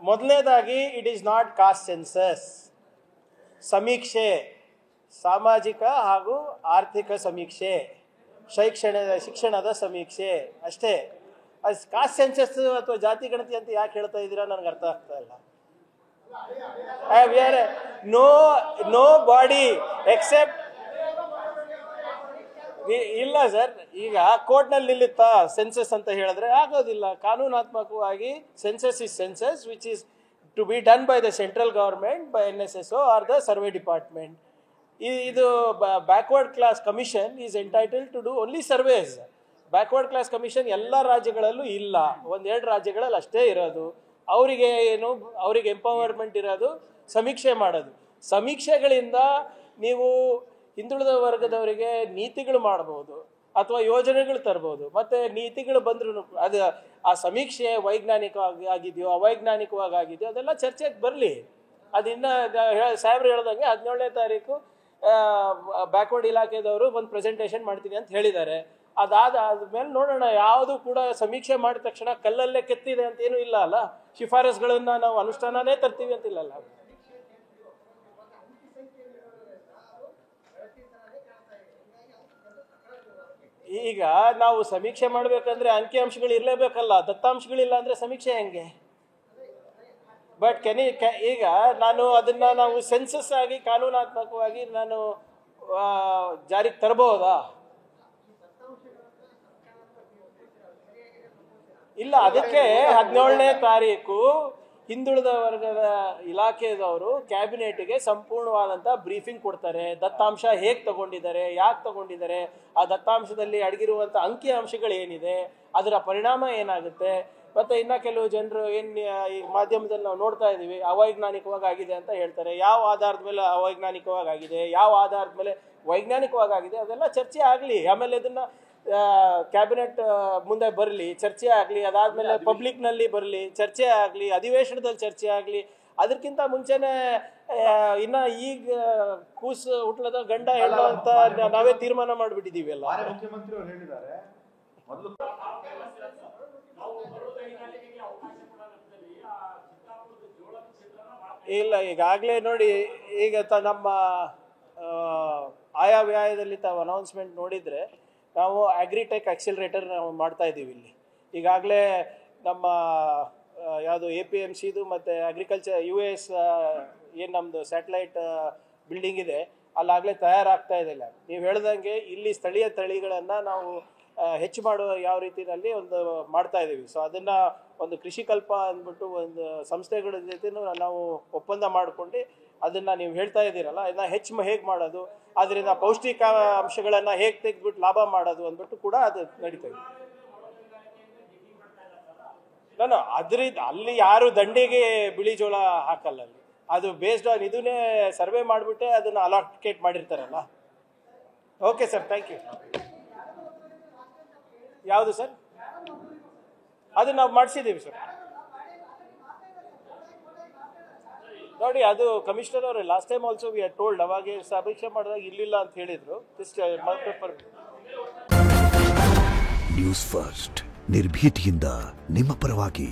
ಮೊದಲನೇದಾಗಿ it is not caste census. ಸಮೀಕ್ಷೆ, ಸಾಮಾಜಿಕ ಹಾಗೂ ಆರ್ಥಿಕ ಸಮೀಕ್ಷೆ, ಶಿಕ್ಷಣದ ಸಮೀಕ್ಷೆ ಅಷ್ಟೇ. ಅದು ಕಾಸ್ಟ್ ಸೆನ್ಸಸ್ ಅಥವಾ ಜಾತಿ ಗಣತಿ ಅಂತ ಯಾಕೆ ಹೇಳ್ತಾ ಇದ್ದೀರಾ ನನಗೆ ಅರ್ಥ ಆಗ್ತಾ ಇಲ್ಲ. ನೋ ಬಾಡಿ ಎಕ್ಸೆಪ್ಟ್ ಇಲ್ಲ ಸರ್. ಈಗ ಕೋರ್ಟ್ನಲ್ಲಿ ನಿಲ್ಲುತ್ತಾ ಸೆನ್ಸಸ್ ಅಂತ ಹೇಳಿದ್ರೆ ಆಗೋದಿಲ್ಲ. ಕಾನೂನಾತ್ಮಕವಾಗಿ census is census which is to be done by the central government, by NSSO or the survey department. ಇದು backward class commission is entitled to do only surveys. Backward class commission ಎಲ್ಲ ರಾಜ್ಯಗಳಲ್ಲೂ ಇಲ್ಲ, ಒಂದೆರಡು ರಾಜ್ಯಗಳಲ್ಲಿ ಅಷ್ಟೇ ಇರೋದು. ಅವರಿಗೆ ಎಂಪವರ್ಮೆಂಟ್ ಇರೋದು ಸಮೀಕ್ಷೆ ಮಾಡೋದು. ಸಮೀಕ್ಷೆಗಳಿಂದ ನೀವು ಹಿಂದುಳಿದ ವರ್ಗದವರಿಗೆ ನೀತಿಗಳು ಮಾಡ್ಬೋದು ಅಥವಾ ಯೋಜನೆಗಳು ತರ್ಬೋದು. ಮತ್ತು ನೀತಿಗಳು ಬಂದ್ರೂ ಅದು ಆ ಸಮೀಕ್ಷೆ ವೈಜ್ಞಾನಿಕವಾಗಿ ಆಗಿದೆಯೋ ಅವೈಜ್ಞಾನಿಕವಾಗಿ ಆಗಿದೆಯೋ ಅದೆಲ್ಲ ಚರ್ಚೆಗೆ ಬರಲಿ. ಅದಿನ್ನ ಸಾಹೇಬ್ರು ಹೇಳ್ದಂಗೆ 17ನೇ ತಾರೀಕು ಬ್ಯಾಕ್ವರ್ಡ್ ಇಲಾಖೆದವರು ಒಂದು ಪ್ರೆಸೆಂಟೇಷನ್ ಮಾಡ್ತೀನಿ ಅಂತ ಹೇಳಿದ್ದಾರೆ. ಅದಾದ್ಮೇಲೆ ನೋಡೋಣ. ಯಾವುದು ಕೂಡ ಸಮೀಕ್ಷೆ ಮಾಡಿದ ತಕ್ಷಣ ಕಲ್ಲಲ್ಲೇ ಕೆತ್ತಿದೆ ಅಂತ ಏನೂ ಇಲ್ಲ ಅಲ್ಲ. ಶಿಫಾರಸ್ಗಳನ್ನ ನಾವು ಅನುಷ್ಠಾನನೇ ತರ್ತೀವಿ ಅಂತಿಲ್ಲಲ್ಲ. ಈಗ ನಾವು ಸಮೀಕ್ಷೆ ಮಾಡ್ಬೇಕಂದ್ರೆ ಅಂಕಿಅಂಶಗಳು ಇರಲೇಬೇಕಲ್ಲ. ದತ್ತಾಂಶಗಳಿಲ್ಲ ಅಂದ್ರೆ ಸಮೀಕ್ಷೆ ಹೆಂಗೆ? ಬಟ್ ಈಗ ನಾವು ಸೆನ್ಸಸ್ ಆಗಿ ಕಾನೂನಾತ್ಮಕವಾಗಿ ನಾನು ಜಾರಿಗೆ ತರಬಹುದಾ? ಇಲ್ಲ. ಅದಕ್ಕೆ 17ನೇ ತಾರೀಕು ಹಿಂದುಳಿದ ವರ್ಗದ ಇಲಾಖೆದವರು ಕ್ಯಾಬಿನೆಟ್ಗೆ ಸಂಪೂರ್ಣವಾದಂಥ ಬ್ರೀಫಿಂಗ್ ಕೊಡ್ತಾರೆ. ದತ್ತಾಂಶ ಹೇಗೆ ತಗೊಂಡಿದ್ದಾರೆ, ಯಾಕೆ ತಗೊಂಡಿದ್ದಾರೆ, ಆ ದತ್ತಾಂಶದಲ್ಲಿ ಅಡಗಿರುವಂಥ ಅಂಕಿ ಅಂಶಗಳು ಏನಿದೆ, ಅದರ ಪರಿಣಾಮ ಏನಾಗುತ್ತೆ. ಮತ್ತು ಇನ್ನು ಕೆಲವು ಜನರು ಈ ಮಾಧ್ಯಮದಲ್ಲಿ ನಾವು ನೋಡ್ತಾ ಇದ್ದೀವಿ, ಅವೈಜ್ಞಾನಿಕವಾಗಿ ಆಗಿದೆ ಅಂತ ಹೇಳ್ತಾರೆ. ಯಾವ ಆಧಾರದ ಮೇಲೆ ಅವೈಜ್ಞಾನಿಕವಾಗಿ ಆಗಿದೆ, ಯಾವ ಆಧಾರದ ಮೇಲೆ ವೈಜ್ಞಾನಿಕವಾಗಿ ಆಗಿದೆ, ಅದೆಲ್ಲ ಚರ್ಚೆ ಆಗಲಿ. ಆಮೇಲೆ ಇದನ್ನು ಕ್ಯಾಬಿನೆಟ್ ಮುಂದೆ ಬರಲಿ, ಚರ್ಚೆ ಆಗಲಿ. ಅದಾದಮೇಲೆ ಪಬ್ಲಿಕ್ನಲ್ಲಿ ಬರಲಿ, ಚರ್ಚೆ ಆಗಲಿ, ಅಧಿವೇಶನದಲ್ಲಿ ಚರ್ಚೆ ಆಗಲಿ. ಅದಕ್ಕಿಂತ ಮುಂಚೆನೆ ಇನ್ನು ಈಗ ಕೂಸು ಹುಟ್ಲದ ಗಂಡ ಹೆಣ್ಣು ಅಂತ ನಾವೇ ತೀರ್ಮಾನ ಮಾಡಿಬಿಟ್ಟಿದ್ದೀವಿ ಅಲ್ಲ. ಮುಖ್ಯಮಂತ್ರಿ ಅವರು ಹೇಳಿದ್ದಾರೆ ಇಲ್ಲ. ಈಗಾಗಲೇ ನೋಡಿ, ಈಗ ನಮ್ಮ ಆಯವ್ಯಯದಲ್ಲಿ ತಾವು ಅನೌನ್ಸ್ಮೆಂಟ್ ನೋಡಿದರೆ ನಾವು ಅಗ್ರಿಟೆಕ್ ಆಕ್ಸಿಲರೇಟರ್ ನಾವು ಮಾಡ್ತಾ ಇದ್ದೀವಿ ಇಲ್ಲಿ. ಈಗಾಗಲೇ ನಮ್ಮ ಯಾವುದು APMCದು ಮತ್ತು ಅಗ್ರಿಕಲ್ಚರ್ US ಏನು ನಮ್ಮದು ಸ್ಯಾಟಲೈಟ್ ಬಿಲ್ಡಿಂಗ್ ಇದೆ, ಅಲ್ಲಾಗಲೇ ತಯಾರಾಗ್ತಾ ಇದೆಲ್ಲ. ನೀವು ಹೇಳ್ದಂಗೆ ಇಲ್ಲಿ ಸ್ಥಳೀಯ ತಳಿಗಳನ್ನು ನಾವು ಹೆಚ್ಚು ಮಾಡುವ ಯಾವ ರೀತಿಯಲ್ಲಿ ಒಂದು ಮಾಡ್ತಾ ಇದ್ದೀವಿ. ಸೊ ಅದನ್ನು ಒಂದು ಕೃಷಿಕಲ್ಪ ಅಂದ್ಬಿಟ್ಟು ಒಂದು ಸಂಸ್ಥೆಗಳ ಜೊತೆ ನಾವು ಒಪ್ಪಂದ ಮಾಡಿಕೊಂಡು ಅದನ್ನು ನೀವು ಹೇಳ್ತಾ ಇದ್ದೀರಲ್ಲ, ಇದನ್ನ ಹೆಚ್ಚು ಹೇಗೆ ಮಾಡೋದು, ಅದರಿಂದ ಪೌಷ್ಟಿಕ ಅಂಶಗಳನ್ನು ಹೇಗೆ ತೆಗೆದ್ಬಿಟ್ಟು ಲಾಭ ಮಾಡೋದು ಅಂದ್ಬಿಟ್ಟು ಕೂಡ ಅದು ನಡೀತಾ ಇದೆ. ನಾನು ಅದರಿಂದ ಅಲ್ಲಿ ಯಾರು ದಂಡಿಗೆ ಬಿಳಿ ಜೋಳ ಹಾಕಲ್ಲ. ಅಲ್ಲಿ ಅದು ಬೇಸ್ಡ್ ಆನ್ ಇದನ್ನೇ ಸರ್ವೆ ಮಾಡಿಬಿಟ್ಟೆ ಅದನ್ನು ಅಲಾಕೇಟ್ ಮಾಡಿರ್ತಾರಲ್ಲ. Okay sir, thank you. ಯಾವುದು ಸರ್? ಅದು ನಾವು ಮಾಡಿಸಿದ್ದೀವಿ ಸರ್. ನೋಡಿ, ಅದು ಕಮಿಷನರ್ ಅವರು last time also we had told, ಅವಾಗ ಸಮೀಕ್ಷೆ ಮಾಡಿದಾಗ ಇರಲಿಲ್ಲ ಅಂತ ಹೇಳಿದ್ರು. ನ್ಯೂಸ್ ಫಸ್ಟ್ ನಿರ್ಭೀತಿಯಿಂದ ನಿಮ್ಮ ಪರವಾಗಿ.